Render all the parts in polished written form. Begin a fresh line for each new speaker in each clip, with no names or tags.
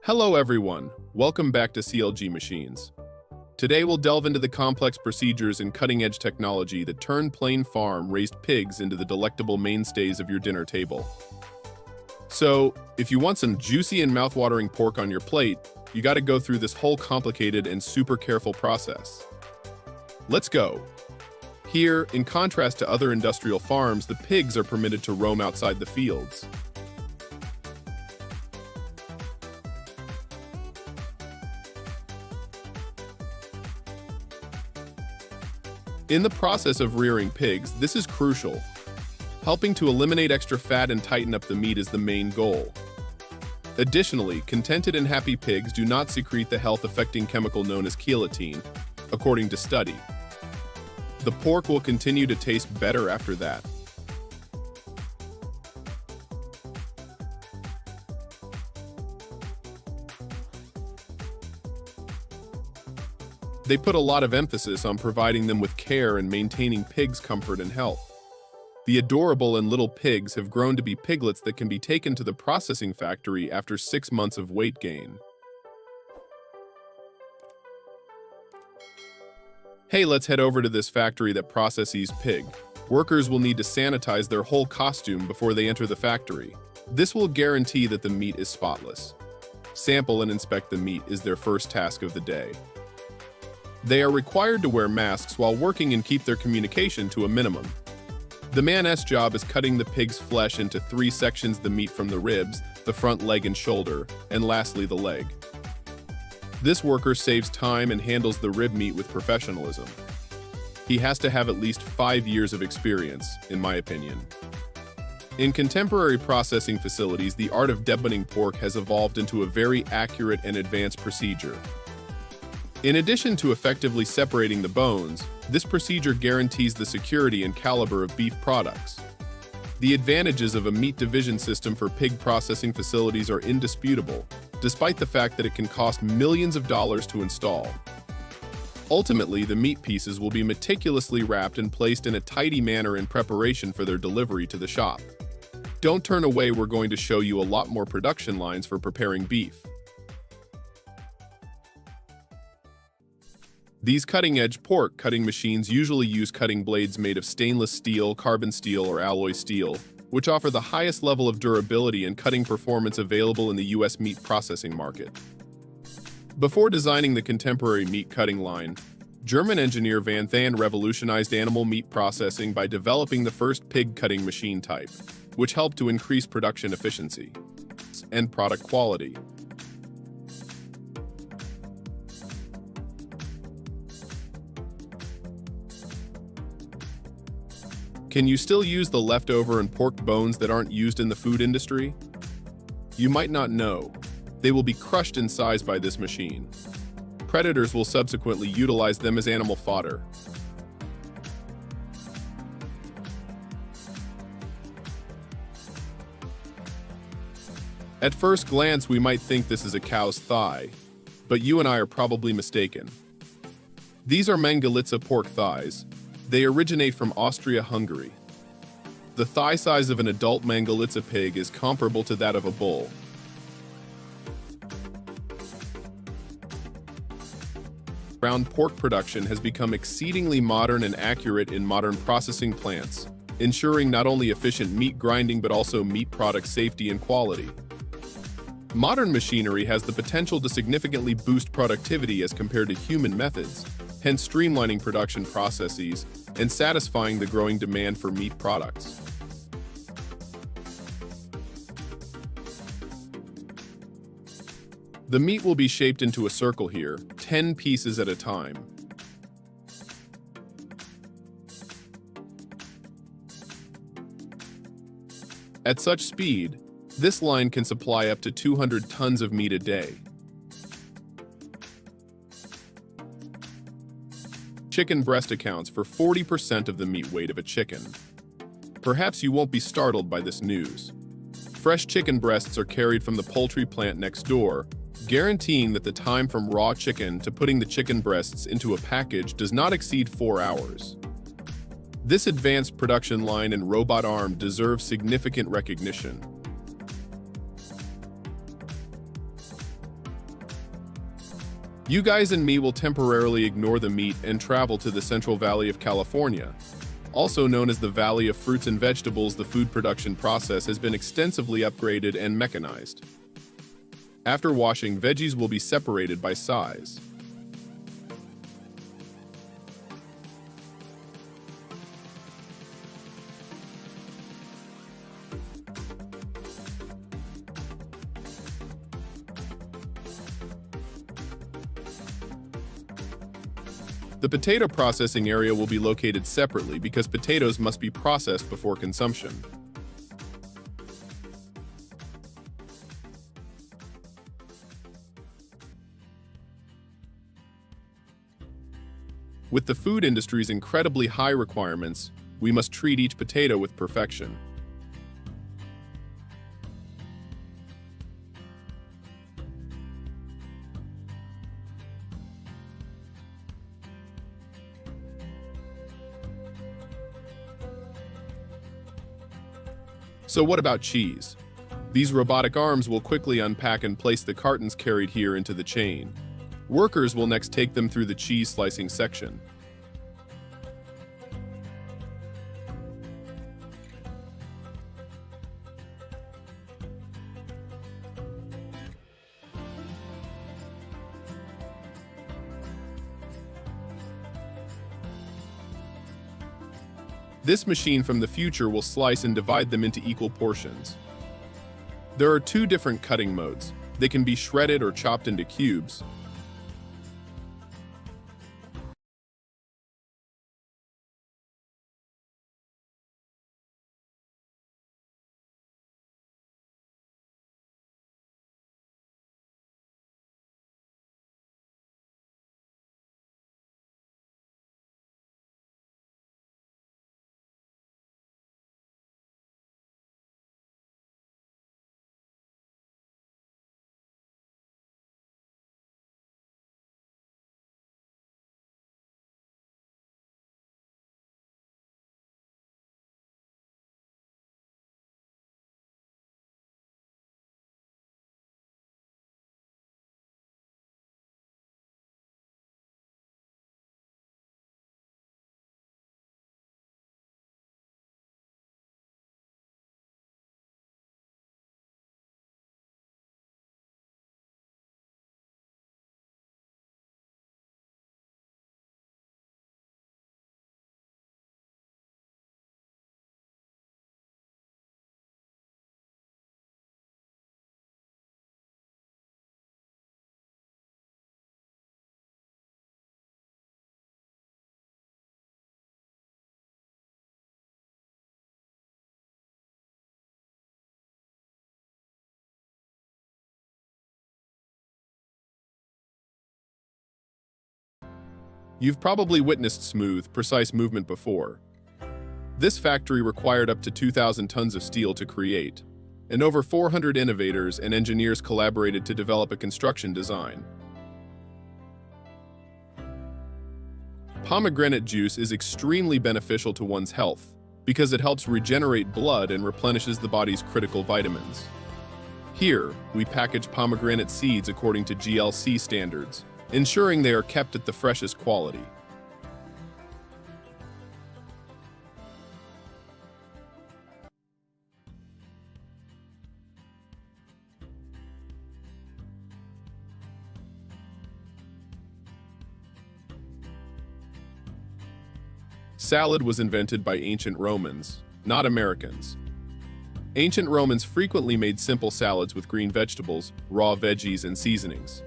Hello everyone, welcome back to CLG Machines. Today we'll delve into the complex procedures and cutting-edge technology that turn plain farm-raised pigs into the delectable mainstays of your dinner table. So, if you want some juicy and mouth-watering pork on your plate, you gotta go through this whole complicated and super careful process. Let's go. Here, in contrast to other industrial farms, the pigs are permitted to roam outside the fields. In the process of rearing pigs, this is crucial. Helping to eliminate extra fat and tighten up the meat is the main goal. Additionally, contented and happy pigs do not secrete the health-affecting chemical known as chelatine, according to study. The pork will continue to taste better after that. They put a lot of emphasis on providing them with care and maintaining pigs' comfort and health. The adorable and little pigs have grown to be piglets that can be taken to the processing factory after 6 months of weight gain. Hey, let's head over to this factory that processes pig. Workers will need to sanitize their whole costume before they enter the factory. This will guarantee that the meat is spotless. Sample and inspect the meat is their first task of the day. They are required to wear masks while working and keep their communication to a minimum. The man's job is cutting the pig's flesh into 3 sections: the meat from the ribs, the front leg and shoulder, and lastly the leg. This worker saves time and handles the rib meat with professionalism. He has to have at least 5 years of experience, in my opinion. In contemporary processing facilities, the art of deboning pork has evolved into a very accurate and advanced procedure. In addition to effectively separating the bones, this procedure guarantees the security and caliber of beef products. The advantages of a meat division system for pig processing facilities are indisputable, despite the fact that it can cost millions of dollars to install. Ultimately, the meat pieces will be meticulously wrapped and placed in a tidy manner in preparation for their delivery to the shop. Don't turn away, we're going to show you a lot more production lines for preparing beef. These cutting-edge pork cutting machines usually use cutting blades made of stainless steel, carbon steel, or alloy steel, which offer the highest level of durability and cutting performance available in the U.S. meat processing market. Before designing the contemporary meat cutting line, German engineer Van Than revolutionized animal meat processing by developing the first pig cutting machine type, which helped to increase production efficiency and product quality. Can you still use the leftover and pork bones that aren't used in the food industry? You might not know. They will be crushed in size by this machine. Predators will subsequently utilize them as animal fodder. At first glance, we might think this is a cow's thigh, but you and I are probably mistaken. These are Mangalitsa pork thighs. They originate from Austria-Hungary. The thigh size of an adult Mangalitsa pig is comparable to that of a bull. Ground pork production has become exceedingly modern and accurate in modern processing plants, ensuring not only efficient meat grinding but also meat product safety and quality. Modern machinery has the potential to significantly boost productivity as compared to human methods, hence streamlining production processes and satisfying the growing demand for meat products. The meat will be shaped into a circle here, 10 pieces at a time. At such speed, this line can supply up to 200 tons of meat a day. Chicken breast accounts for 40% of the meat weight of a chicken. Perhaps you won't be startled by this news. Fresh chicken breasts are carried from the poultry plant next door, guaranteeing that the time from raw chicken to putting the chicken breasts into a package does not exceed 4 hours. This advanced production line and robot arm deserve significant recognition. You guys and me will temporarily ignore the meat and travel to the Central Valley of California. Also known as the Valley of Fruits and Vegetables, the food production process has been extensively upgraded and mechanized. After washing, veggies will be separated by size. The potato processing area will be located separately because potatoes must be processed before consumption. With the food industry's incredibly high requirements, we must treat each potato with perfection. So what about cheese? These robotic arms will quickly unpack and place the cartons carried here into the chain. Workers will next take them through the cheese slicing section. This machine from the future will slice and divide them into equal portions. There are two different cutting modes. They can be shredded or chopped into cubes. You've probably witnessed smooth, precise movement before. This factory required up to 2,000 tons of steel to create, and over 400 innovators and engineers collaborated to develop a construction design. Pomegranate juice is extremely beneficial to one's health because it helps regenerate blood and replenishes the body's critical vitamins. Here, we package pomegranate seeds according to GLC standards, ensuring they are kept at the freshest quality. Salad was invented by ancient Romans, not Americans. Ancient Romans frequently made simple salads with green vegetables, raw veggies, and seasonings.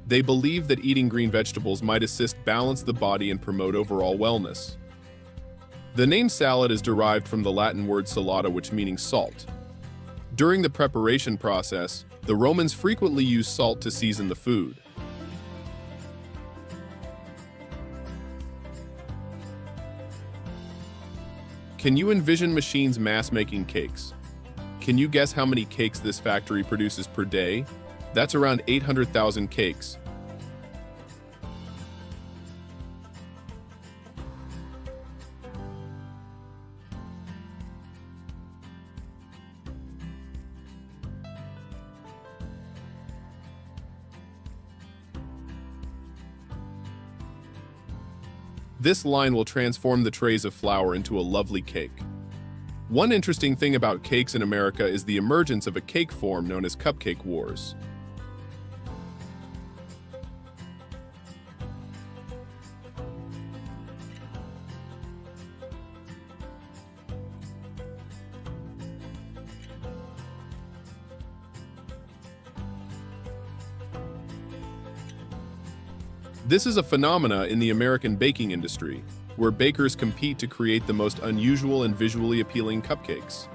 They believed that eating green vegetables might assist balance the body and promote overall wellness. The name salad is derived from the Latin word salata, which meaning salt. During the preparation process, the Romans frequently used salt to season the food. Can you envision machines mass-making cakes? Can you guess how many cakes this factory produces per day? That's around 800,000 cakes. This line will transform the trays of flour into a lovely cake. One interesting thing about cakes in America is the emergence of a cake form known as cupcake wars. This is a phenomena in the American baking industry, where bakers compete to create the most unusual and visually appealing cupcakes.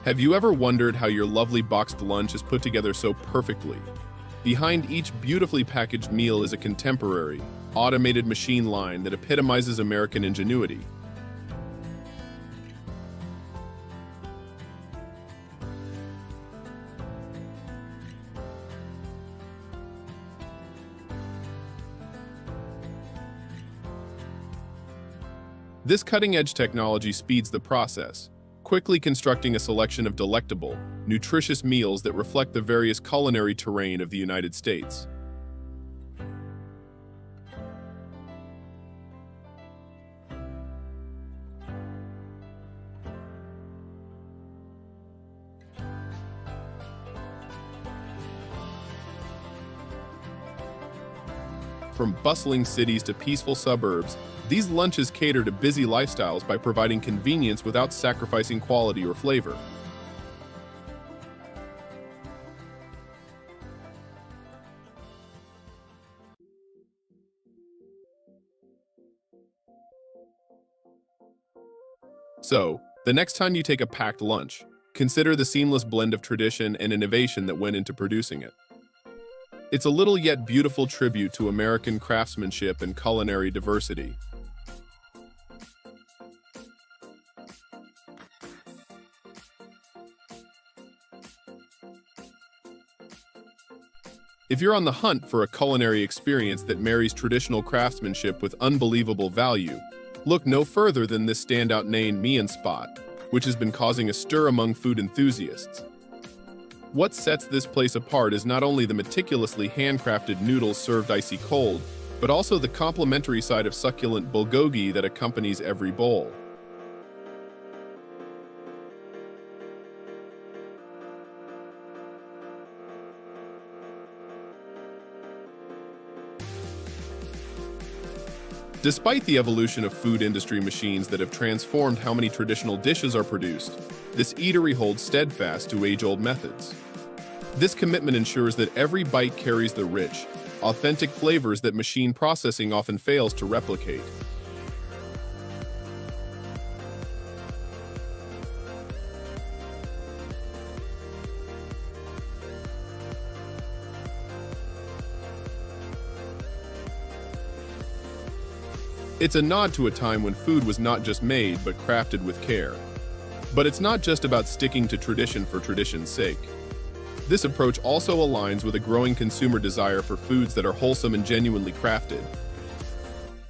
Have you ever wondered how your lovely boxed lunch is put together so perfectly? Behind each beautifully packaged meal is a contemporary, automated machine line that epitomizes American ingenuity. This cutting-edge technology speeds the process, quickly constructing a selection of delectable, nutritious meals that reflect the various culinary terrain of the United States. From bustling cities to peaceful suburbs, these lunches cater to busy lifestyles by providing convenience without sacrificing quality or flavor. So, the next time you take a packed lunch, consider the seamless blend of tradition and innovation that went into producing it. It's a little yet beautiful tribute to American craftsmanship and culinary diversity. If you're on the hunt for a culinary experience that marries traditional craftsmanship with unbelievable value, look no further than this standout named Mian spot, which has been causing a stir among food enthusiasts. What sets this place apart is not only the meticulously handcrafted noodles served icy cold, but also the complementary side of succulent bulgogi that accompanies every bowl. Despite the evolution of food industry machines that have transformed how many traditional dishes are produced, this eatery holds steadfast to age-old methods. This commitment ensures that every bite carries the rich, authentic flavors that machine processing often fails to replicate. It's a nod to a time when food was not just made, but crafted with care. But it's not just about sticking to tradition for tradition's sake. This approach also aligns with a growing consumer desire for foods that are wholesome and genuinely crafted.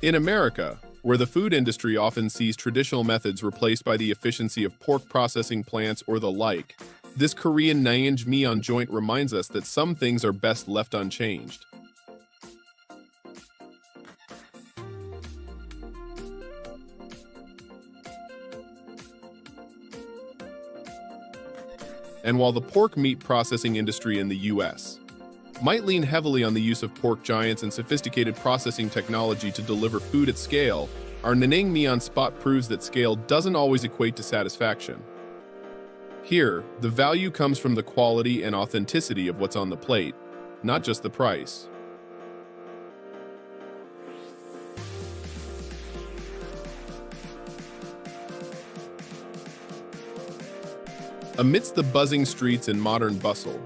In America, where the food industry often sees traditional methods replaced by the efficiency of pork processing plants or the like, this Korean naengmyeon joint reminds us that some things are best left unchanged. And while the pork meat processing industry in the US might lean heavily on the use of pork giants and sophisticated processing technology to deliver food at scale, our naengmyeon spot proves that scale doesn't always equate to satisfaction. Here, the value comes from the quality and authenticity of what's on the plate, not just the price. Amidst the buzzing streets and modern bustle,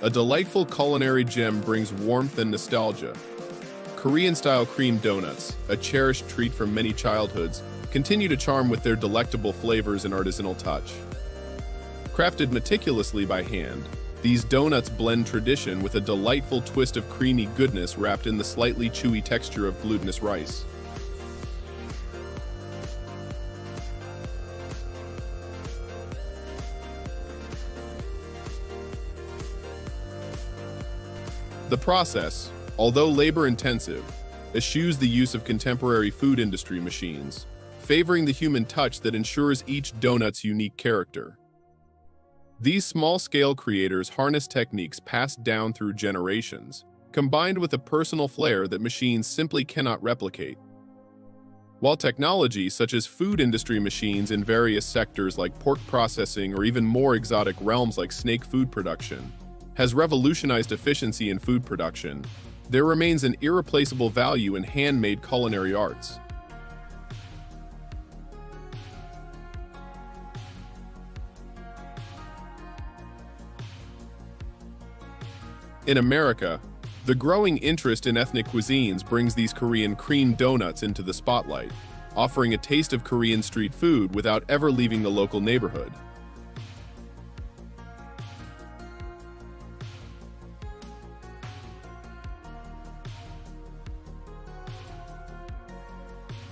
a delightful culinary gem brings warmth and nostalgia. Korean-style cream donuts, a cherished treat from many childhoods, continue to charm with their delectable flavors and artisanal touch. Crafted meticulously by hand, these donuts blend tradition with a delightful twist of creamy goodness wrapped in the slightly chewy texture of glutinous rice. The process, although labor-intensive, eschews the use of contemporary food industry machines, favoring the human touch that ensures each donut's unique character. These small-scale creators harness techniques passed down through generations, combined with a personal flair that machines simply cannot replicate. While technology, such as food industry machines in various sectors like pork processing or even more exotic realms like snake food production, has revolutionized efficiency in food production, there remains an irreplaceable value in handmade culinary arts. In America, the growing interest in ethnic cuisines brings these Korean cream donuts into the spotlight, offering a taste of Korean street food without ever leaving the local neighborhood.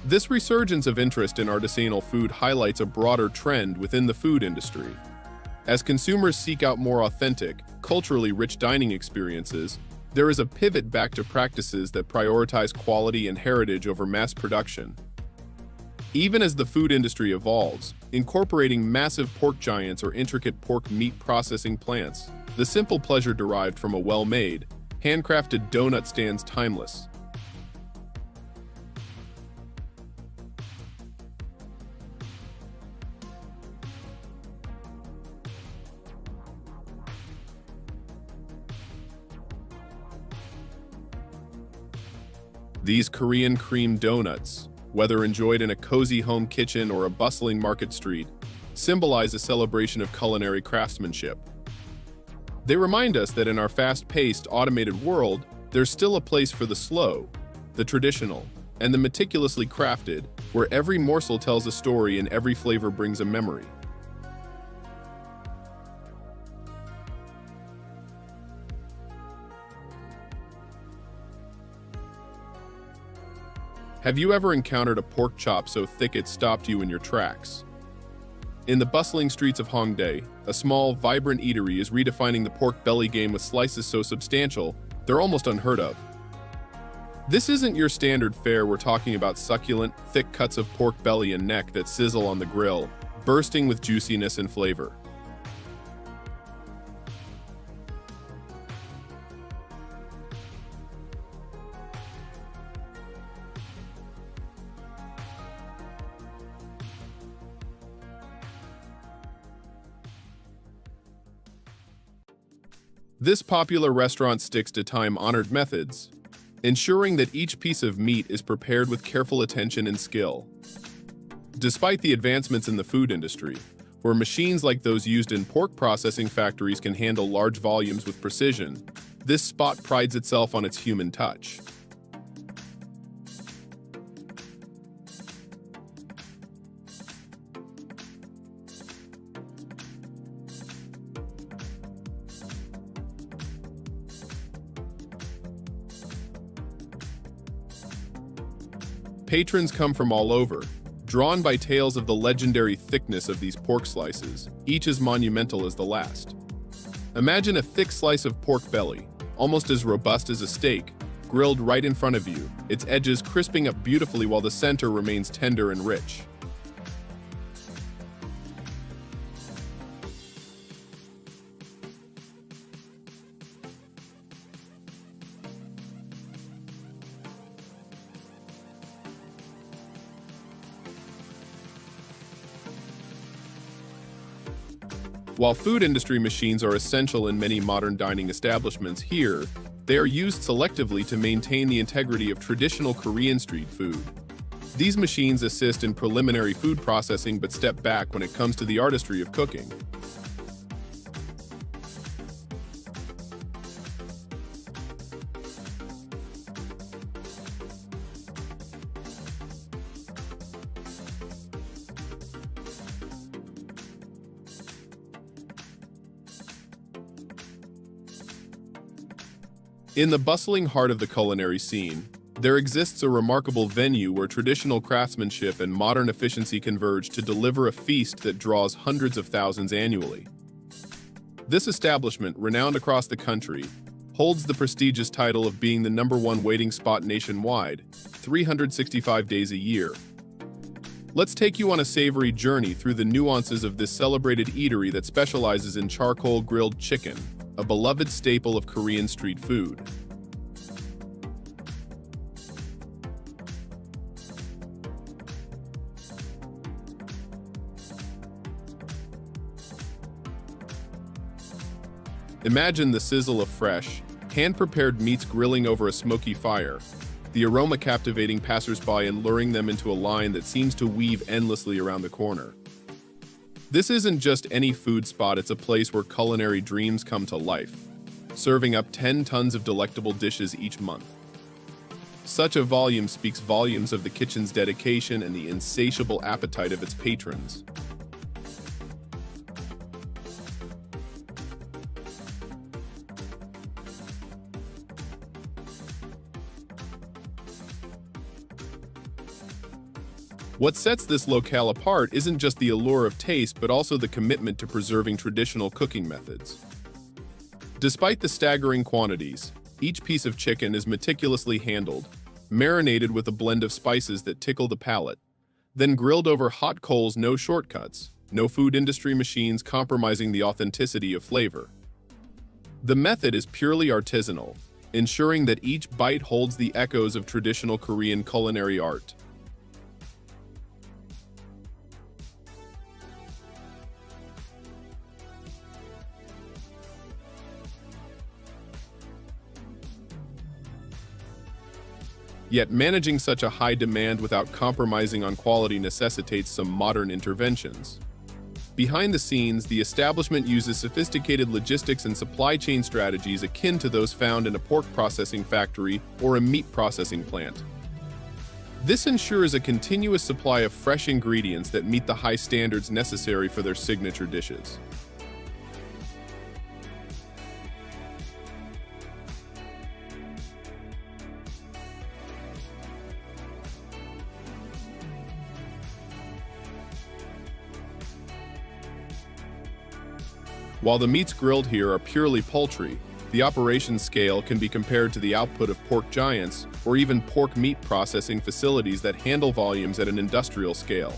This resurgence of interest in artisanal food highlights a broader trend within the food industry. As consumers seek out more authentic, culturally rich dining experiences, there is a pivot back to practices that prioritize quality and heritage over mass production. Even as the food industry evolves, incorporating massive pork giants or intricate pork meat processing plants, the simple pleasure derived from a well-made, handcrafted donut stands timeless. These Korean cream donuts, whether enjoyed in a cozy home kitchen or a bustling market street, symbolize a celebration of culinary craftsmanship. They remind us that in our fast-paced, automated world, there's still a place for the slow, the traditional, and the meticulously crafted, where every morsel tells a story and every flavor brings a memory. Have you ever encountered a pork chop so thick it stopped you in your tracks? In the bustling streets of Hongdae, a small, vibrant eatery is redefining the pork belly game with slices so substantial, they're almost unheard of. This isn't your standard fare. We're talking about succulent, thick cuts of pork belly and neck that sizzle on the grill, bursting with juiciness and flavor. This popular restaurant sticks to time-honored methods, ensuring that each piece of meat is prepared with careful attention and skill. Despite the advancements in the food industry, where machines like those used in pork processing factories can handle large volumes with precision, this spot prides itself on its human touch. Patrons come from all over, drawn by tales of the legendary thickness of these pork slices, each as monumental as the last. Imagine a thick slice of pork belly, almost as robust as a steak, grilled right in front of you, its edges crisping up beautifully while the center remains tender and rich. While food industry machines are essential in many modern dining establishments here, they are used selectively to maintain the integrity of traditional Korean street food. These machines assist in preliminary food processing but step back when it comes to the artistry of cooking. In the bustling heart of the culinary scene, there exists a remarkable venue where traditional craftsmanship and modern efficiency converge to deliver a feast that draws hundreds of thousands annually. This establishment, renowned across the country, holds the prestigious title of being the #1 waiting spot nationwide, 365 days a year. Let's take you on a savory journey through the nuances of this celebrated eatery that specializes in charcoal grilled chicken, a beloved staple of Korean street food. Imagine the sizzle of fresh, hand-prepared meats grilling over a smoky fire, the aroma captivating passersby and luring them into a line that seems to weave endlessly around the corner. This isn't just any food spot, it's a place where culinary dreams come to life, serving up 10 tons of delectable dishes each month. Such a volume speaks volumes of the kitchen's dedication and the insatiable appetite of its patrons. What sets this locale apart isn't just the allure of taste, but also the commitment to preserving traditional cooking methods. Despite the staggering quantities, each piece of chicken is meticulously handled, marinated with a blend of spices that tickle the palate, then grilled over hot coals. No shortcuts, no food industry machines compromising the authenticity of flavor. The method is purely artisanal, ensuring that each bite holds the echoes of traditional Korean culinary art. Yet managing such a high demand without compromising on quality necessitates some modern interventions. Behind the scenes, the establishment uses sophisticated logistics and supply chain strategies akin to those found in a pork processing factory or a meat processing plant. This ensures a continuous supply of fresh ingredients that meet the high standards necessary for their signature dishes. While the meats grilled here are purely poultry, the operation scale can be compared to the output of pork giants or even pork meat processing facilities that handle volumes at an industrial scale.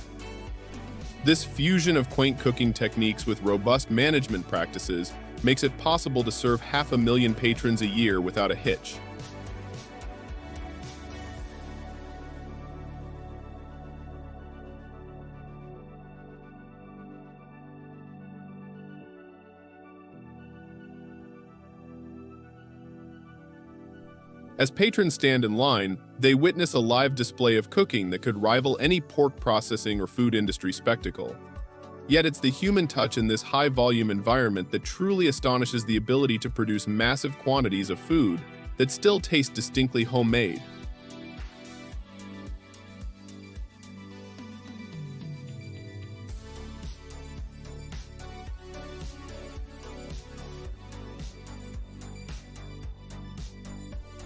This fusion of quaint cooking techniques with robust management practices makes it possible to serve 500,000 patrons a year without a hitch. As patrons stand in line, they witness a live display of cooking that could rival any pork processing or food industry spectacle. Yet it's the human touch in this high-volume environment that truly astonishes, the ability to produce massive quantities of food that still taste distinctly homemade.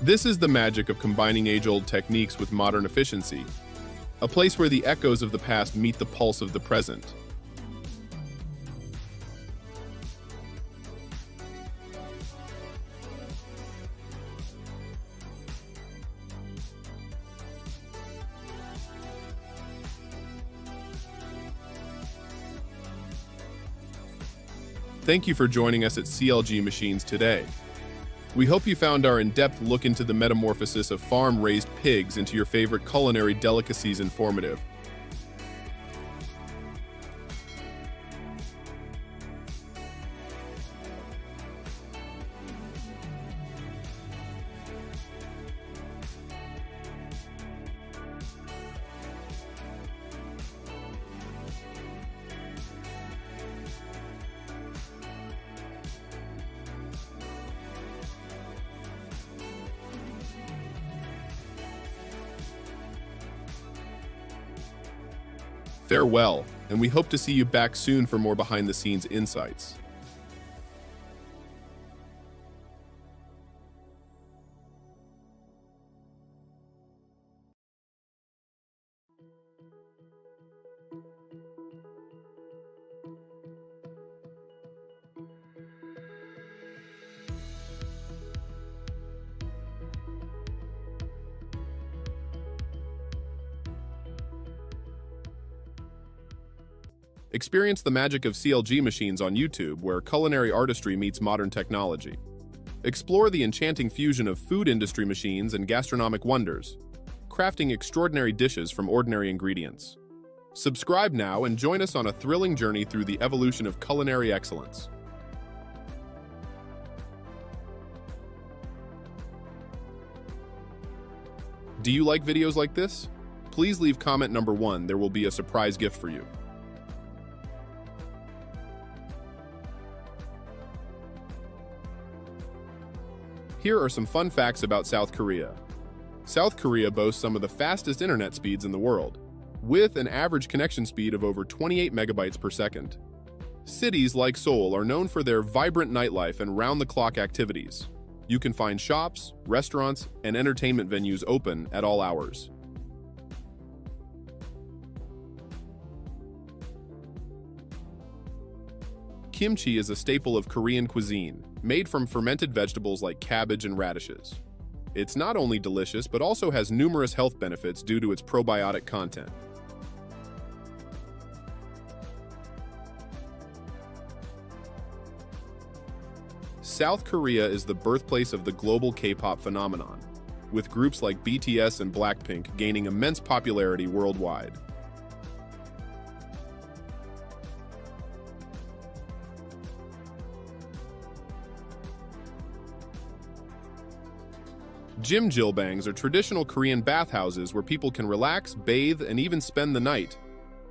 This is the magic of combining age-old techniques with modern efficiency, a place where the echoes of the past meet the pulse of the present. Thank you for joining us at CLG Machines today. We hope you found our in-depth look into the metamorphosis of farm-raised pigs into your favorite culinary delicacies informative. Farewell, and we hope to see you back soon for more behind-the-scenes insights. Experience the magic of CLG machines on YouTube, where culinary artistry meets modern technology. Explore the enchanting fusion of food industry machines and gastronomic wonders, crafting extraordinary dishes from ordinary ingredients. Subscribe now and join us on a thrilling journey through the evolution of culinary excellence. Do you like videos like this? Please leave comment number 1. There will be a surprise gift for you. Here are some fun facts about South Korea. South Korea boasts some of the fastest internet speeds in the world, with an average connection speed of over 28 megabytes per second. Cities like Seoul are known for their vibrant nightlife and round-the-clock activities. You can find shops, restaurants, and entertainment venues open at all hours. Kimchi is a staple of Korean cuisine, made from fermented vegetables like cabbage and radishes. It's not only delicious, but also has numerous health benefits due to its probiotic content. South Korea is the birthplace of the global K-pop phenomenon, with groups like BTS and Blackpink gaining immense popularity worldwide. Jjimjilbangs are traditional Korean bathhouses where people can relax, bathe, and even spend the night.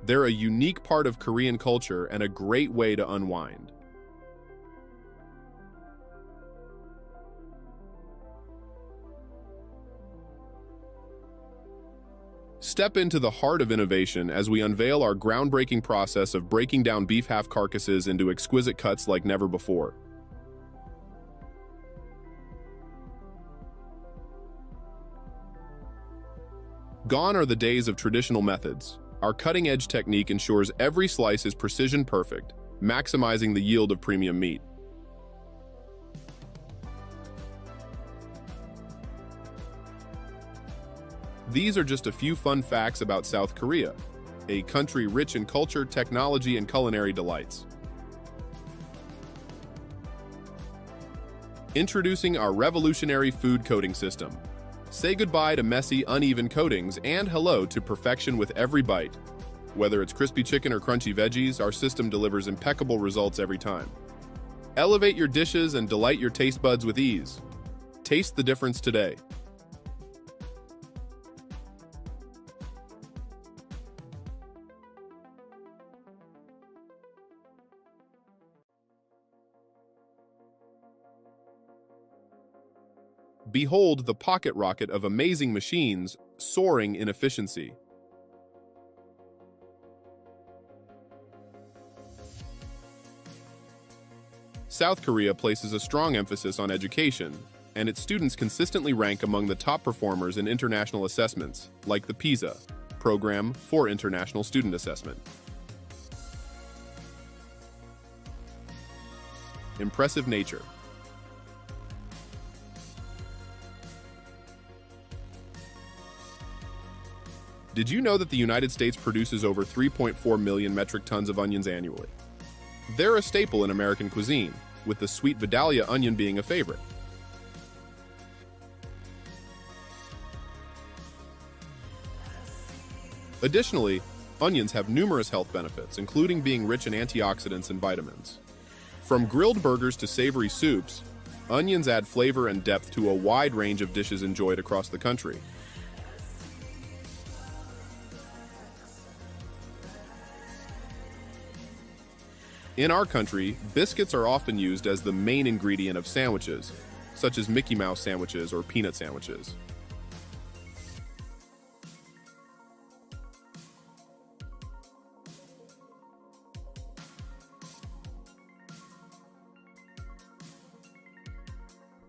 They're a unique part of Korean culture and a great way to unwind. Step into the heart of innovation as we unveil our groundbreaking process of breaking down beef half carcasses into exquisite cuts like never before. Gone are the days of traditional methods. Our cutting-edge technique ensures every slice is precision perfect, maximizing the yield of premium meat. These are just a few fun facts about South Korea, a country rich in culture, technology, and culinary delights. Introducing our revolutionary food coating system. Say goodbye to messy, uneven coatings and hello to perfection with every bite. Whether it's crispy chicken or crunchy veggies, our system delivers impeccable results every time. Elevate your dishes and delight your taste buds with ease. Taste the difference today. Behold the pocket rocket of amazing machines soaring in efficiency. South Korea places a strong emphasis on education, and its students consistently rank among the top performers in international assessments, like the PISA program for international student assessment. Impressive nature. Did you know that the United States produces over 3.4 million metric tons of onions annually? They're a staple in American cuisine, with the sweet Vidalia onion being a favorite. Additionally, onions have numerous health benefits, including being rich in antioxidants and vitamins. From grilled burgers to savory soups, onions add flavor and depth to a wide range of dishes enjoyed across the country. In our country, biscuits are often used as the main ingredient of sandwiches, such as Mickey Mouse sandwiches or peanut sandwiches.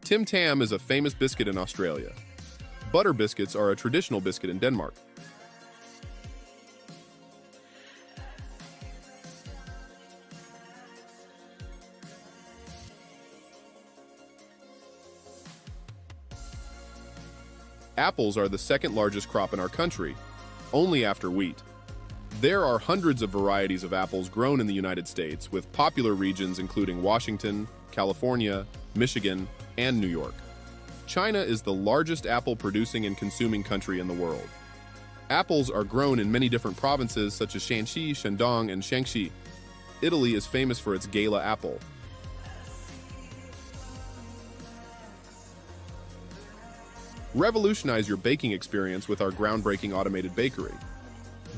Tim Tam is a famous biscuit in Australia. Butter biscuits are a traditional biscuit in Denmark. Apples are the second largest crop in our country, only after wheat. There are hundreds of varieties of apples grown in the United States, with popular regions including Washington, California, Michigan, and New York. China is the largest apple-producing and consuming country in the world. Apples are grown in many different provinces such as Shanxi, Shandong, and Shaanxi. Italy is famous for its Gala apple. Revolutionize your baking experience with our groundbreaking automated bakery.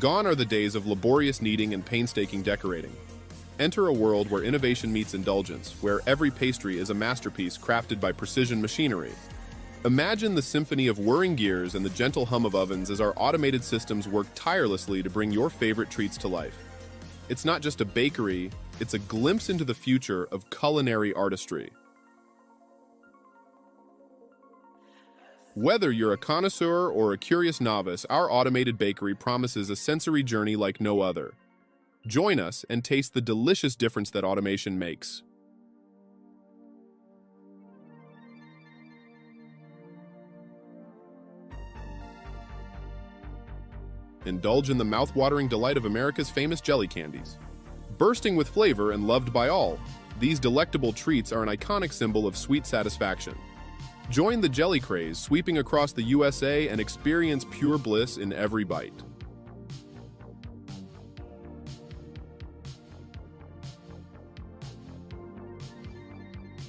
Gone are the days of laborious kneading and painstaking decorating. Enter a world where innovation meets indulgence, where every pastry is a masterpiece crafted by precision machinery. Imagine the symphony of whirring gears and the gentle hum of ovens as our automated systems work tirelessly to bring your favorite treats to life. It's not just a bakery, it's a glimpse into the future of culinary artistry. Whether you're a connoisseur or a curious novice, our automated bakery promises a sensory journey like no other. Join us and taste the delicious difference that automation makes. Indulge in the mouth-watering delight of America's famous jelly candies. Bursting with flavor and loved by all, these delectable treats are an iconic symbol of sweet satisfaction. Join the jelly craze sweeping across the USA and experience pure bliss in every bite.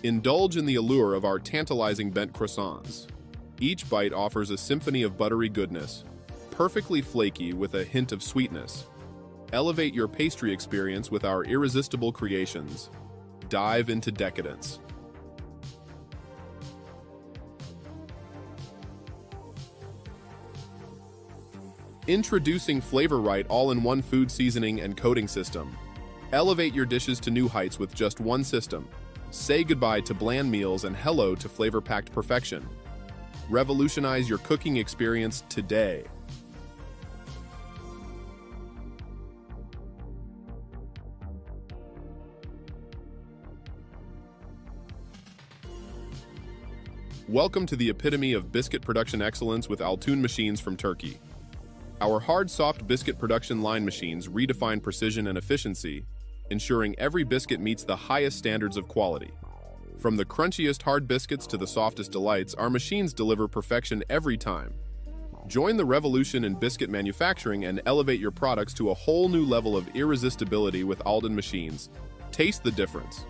Indulge in the allure of our tantalizing bent croissants. Each bite offers a symphony of buttery goodness, perfectly flaky with a hint of sweetness. Elevate your pastry experience with our irresistible creations. Dive into decadence. Introducing Flavor Right all-in-one food seasoning and coating system. Elevate your dishes to new heights with just one system. Say goodbye to bland meals and hello to flavor-packed perfection. Revolutionize your cooking experience today. Welcome to the epitome of biscuit production excellence with Altun machines from Turkey. Our hard-soft biscuit production line machines redefine precision and efficiency, ensuring every biscuit meets the highest standards of quality. From the crunchiest hard biscuits to the softest delights, our machines deliver perfection every time. Join the revolution in biscuit manufacturing and elevate your products to a whole new level of irresistibility with Alden machines. Taste the difference.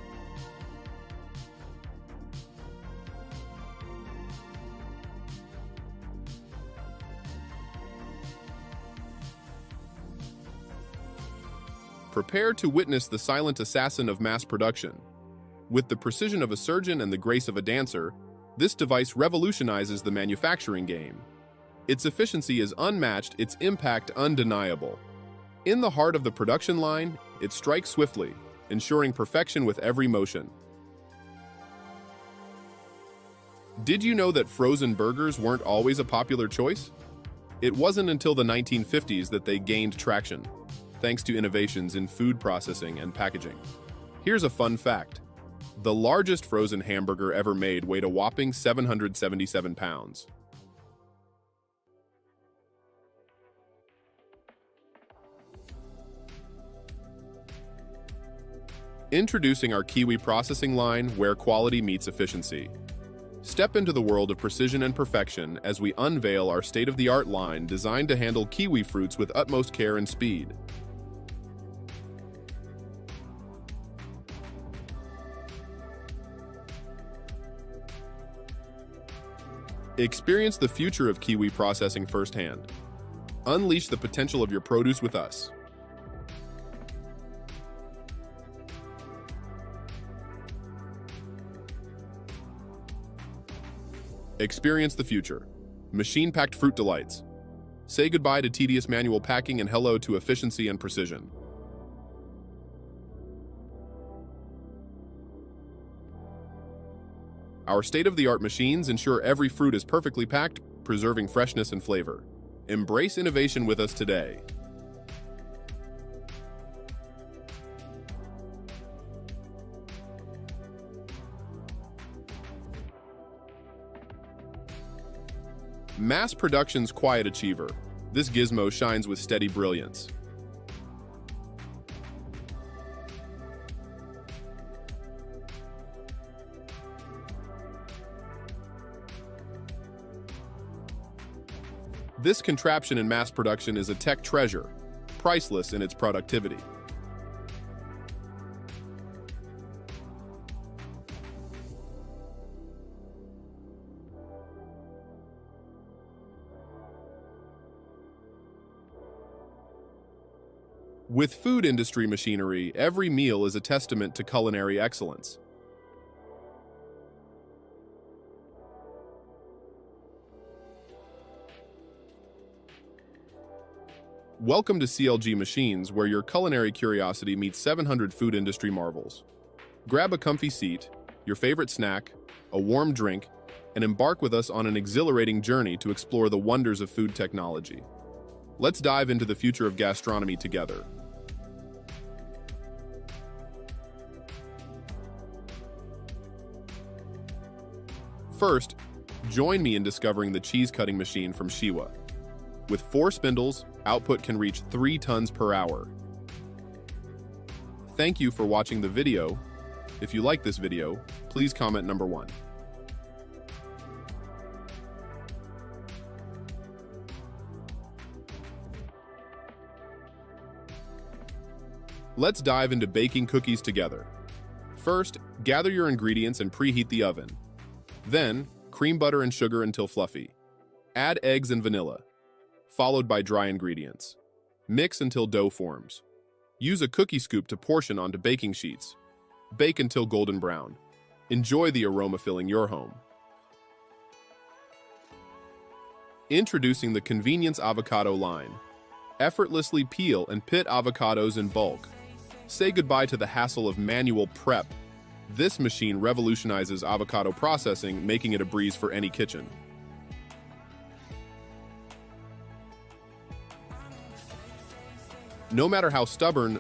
Prepare to witness the silent assassin of mass production. With the precision of a surgeon and the grace of a dancer, this device revolutionizes the manufacturing game. Its efficiency is unmatched, its impact undeniable. In the heart of the production line, it strikes swiftly, ensuring perfection with every motion. Did you know that frozen burgers weren't always a popular choice? It wasn't until the 1950s that they gained traction, thanks to innovations in food processing and packaging. Here's a fun fact. The largest frozen hamburger ever made weighed a whopping 777 pounds. Introducing our Kiwi processing line, where quality meets efficiency. Step into the world of precision and perfection as we unveil our state-of-the-art line designed to handle kiwi fruits with utmost care and speed. Experience the future of kiwi processing firsthand. Unleash the potential of your produce with us. Experience the future. Machine-packed fruit delights. Say goodbye to tedious manual packing and hello to efficiency and precision. Our state-of-the-art machines ensure every fruit is perfectly packed, preserving freshness and flavor. Embrace innovation with us today. Mass production's quiet achiever. This gizmo shines with steady brilliance. This contraption in mass production is a tech treasure, priceless in its productivity. With food industry machinery, every meal is a testament to culinary excellence. Welcome to clgmachines, where your culinary curiosity meets 700 food industry marvels. Grab a comfy seat, your favorite snack, a warm drink, and embark with us on an exhilarating journey to explore the wonders of food technology. Let's dive into the future of gastronomy together. First, join me in discovering the cheese cutting machine from Shiwa. With 4 spindles, output can reach 3 tons per hour. Thank you for watching the video. If you like this video, please comment number 1. Let's dive into baking cookies together. First, gather your ingredients and preheat the oven. Then, cream butter and sugar until fluffy. Add eggs and vanilla, followed by dry ingredients. Mix until dough forms. Use a cookie scoop to portion onto baking sheets. Bake until golden brown. Enjoy the aroma filling your home. Introducing the Convenience Avocado line. Effortlessly peel and pit avocados in bulk. Say goodbye to the hassle of manual prep. This machine revolutionizes avocado processing, making it a breeze for any kitchen. No matter how stubborn,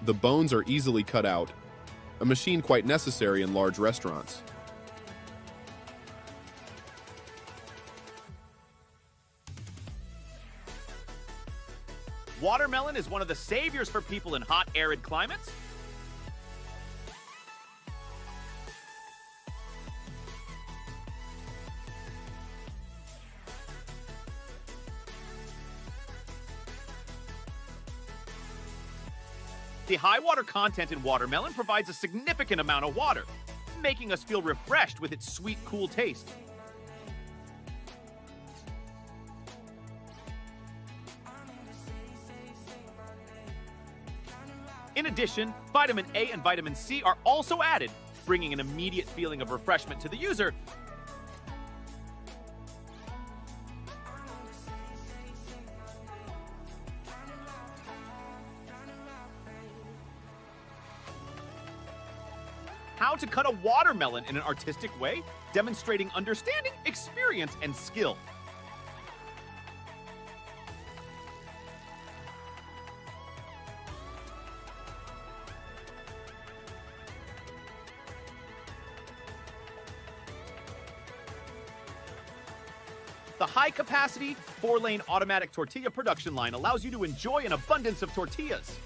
the bones are easily cut out, a machine quite necessary in large restaurants.
Watermelon is one of the saviors for people in hot, arid climates. The high water content in watermelon provides a significant amount of water, making us feel refreshed with its sweet, cool taste. In addition, vitamin A and vitamin C are also added, bringing an immediate feeling of refreshment to the user. How to cut a watermelon in an artistic way, demonstrating understanding, experience, and skill. The high-capacity, 4-lane automatic tortilla production line allows you to enjoy an abundance of tortillas.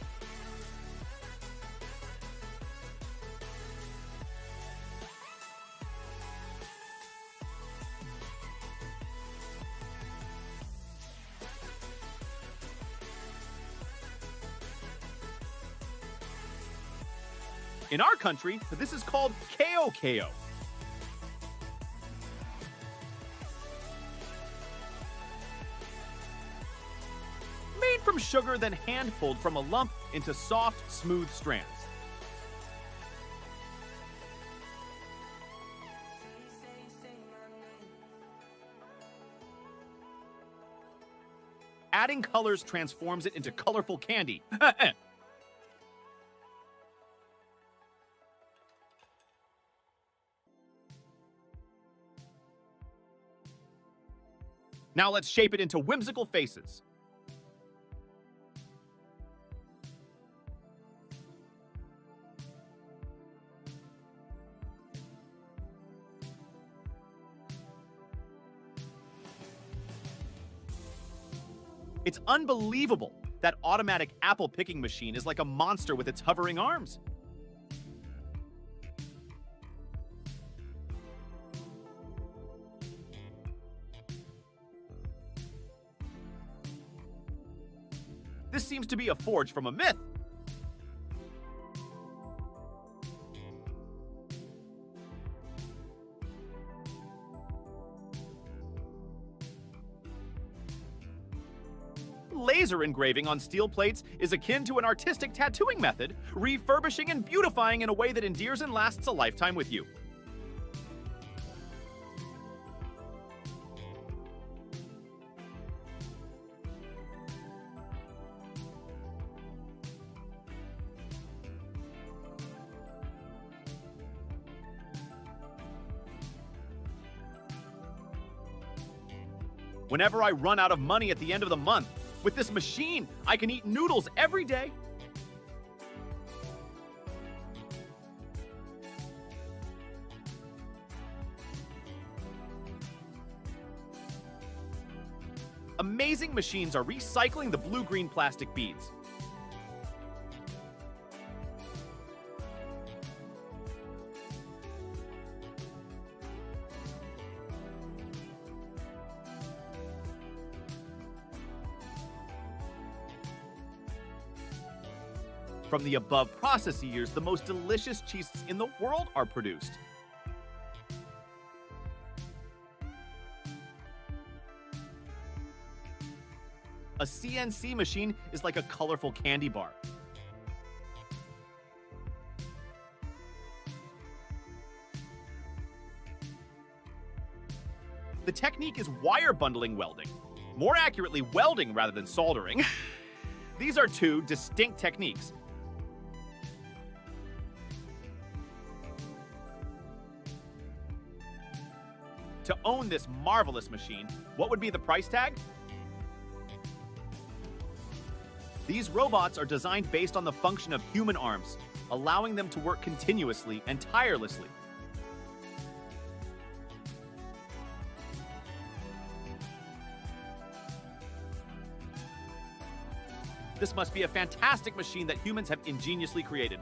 In our country, this is called KO. Made from sugar, then hand-pulled from a lump into soft, smooth strands. Adding colors transforms it into colorful candy. Now let's shape it into whimsical faces. It's unbelievable. That automatic apple picking machine is like a monster with its hovering arms. This seems to be a forge from a myth. Laser engraving on steel plates is akin to an artistic tattooing method, refurbishing and beautifying in a way that endears and lasts a lifetime with you. Whenever I run out of money at the end of the month, with this machine, I can eat noodles every day. Amazing machines are recycling the blue-green plastic beads. From the above processes, the most delicious cheeses in the world are produced. A CNC machine is like a colorful candy bar. The technique is wire bundling welding. More accurately, welding rather than soldering. These are two distinct techniques. To own this marvelous machine, what would be the price tag? These robots are designed based on the function of human arms, allowing them to work continuously and tirelessly. This must be a fantastic machine that humans have ingeniously created.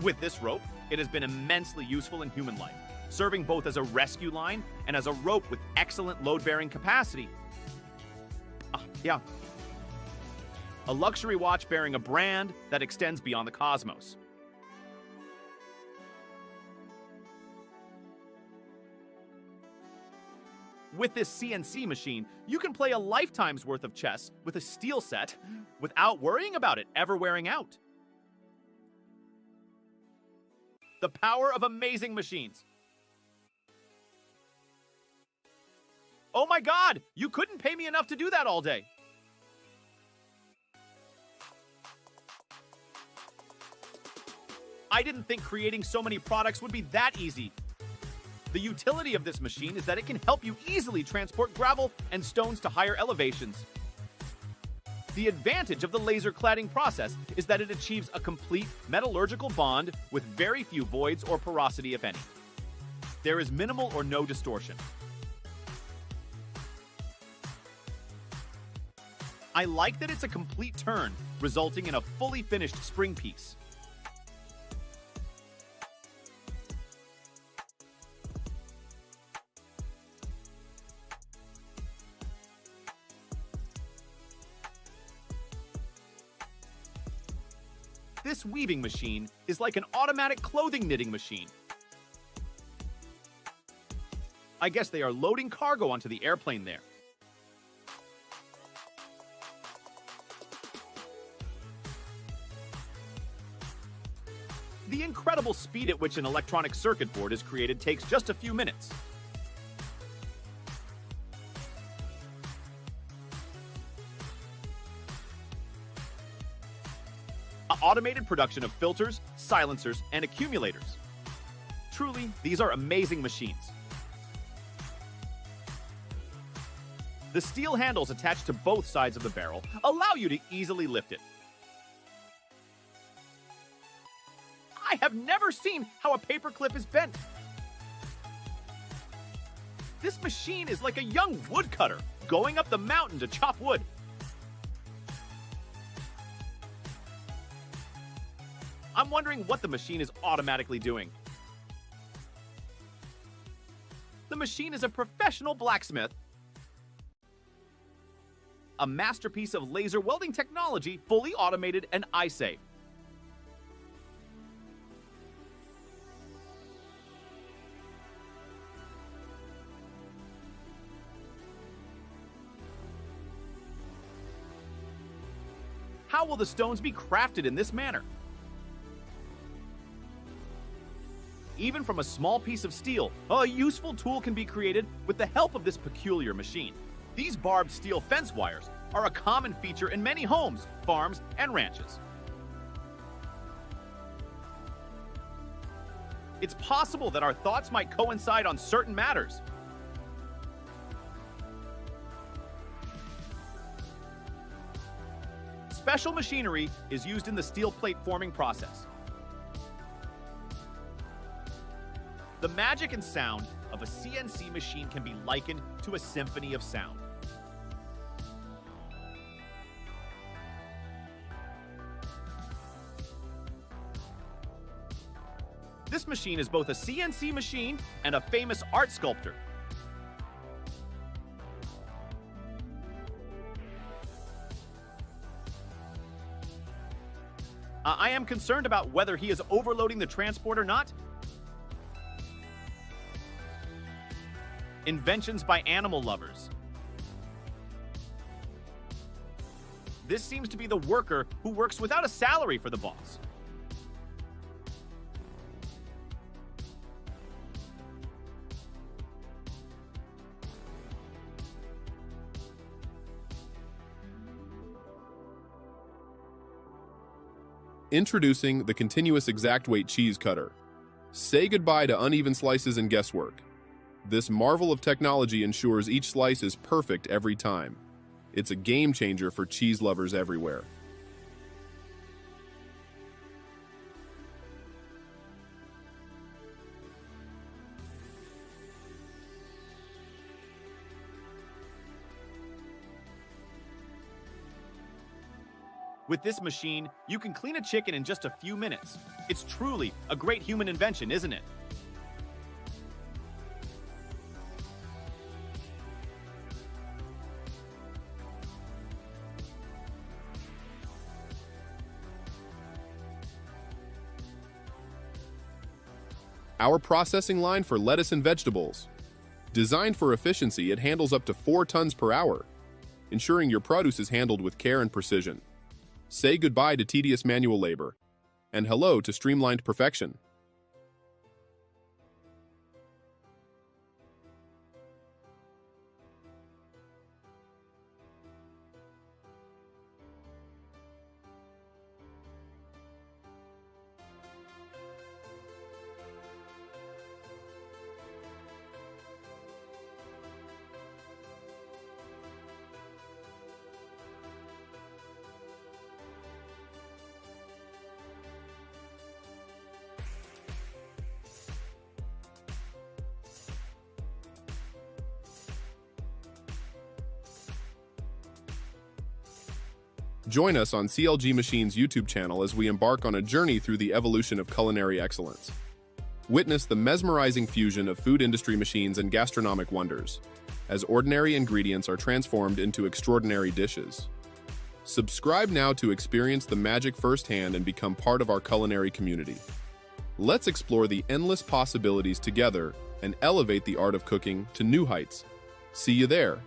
With this rope, it has been immensely useful in human life, serving both as a rescue line and as a rope with excellent load-bearing capacity. A luxury watch bearing a brand that extends beyond the cosmos. With this CNC machine, you can play a lifetime's worth of chess with a steel set without worrying about it ever wearing out. The power of amazing machines. Oh my God, you couldn't pay me enough to do that all day. I didn't think creating so many products would be that easy. The utility of this machine is that it can help you easily transport gravel and stones to higher elevations. The advantage of the laser cladding process is that it achieves a complete metallurgical bond with very few voids or porosity, if any. There is minimal or no distortion. I like that it's a complete turn, resulting in a fully finished spring piece. This weaving machine is like an automatic clothing knitting machine. I guess they are loading cargo onto the airplane there. The incredible speed at which an electronic circuit board is created takes just a few minutes. Automated production of filters, silencers, and accumulators. Truly, these are amazing machines. The steel handles attached to both sides of the barrel allow you to easily lift it. I have never seen how a paper clip is bent. This machine is like a young woodcutter going up the mountain to chop wood. I'm wondering what the machine is automatically doing. The machine is a professional blacksmith, a masterpiece of laser welding technology, fully automated and eye-safe. How will the stones be crafted in this manner? Even from a small piece of steel, a useful tool can be created with the help of this peculiar machine. These barbed steel fence wires are a common feature in many homes, farms, and ranches. It's possible that our thoughts might coincide on certain matters. Special machinery is used in the steel plate forming process. The magic and sound of a CNC machine can be likened to a symphony of sound. This machine is both a CNC machine and a famous art sculptor. I am concerned about whether he is overloading the transport or not. Inventions by animal lovers. This seems to be the worker who works without a salary for the boss.
Introducing the continuous exact weight cheese cutter. Say goodbye to uneven slices and guesswork. This marvel of technology ensures each slice is perfect every time. It's a game changer for cheese lovers everywhere.
With this machine, you can clean a chicken in just a few minutes. It's truly a great human invention, isn't it?
Our processing line for lettuce and vegetables. Designed for efficiency, it handles up to 4 tons per hour, ensuring your produce is handled with care and precision. Say goodbye to tedious manual labor, and hello to streamlined perfection. Join us on clgmachines' YouTube channel as we embark on a journey through the evolution of culinary excellence. Witness the mesmerizing fusion of food industry machines and gastronomic wonders, as ordinary ingredients are transformed into extraordinary dishes. Subscribe now to experience the magic firsthand and become part of our culinary community. Let's explore the endless possibilities together and elevate the art of cooking to new heights. See you there!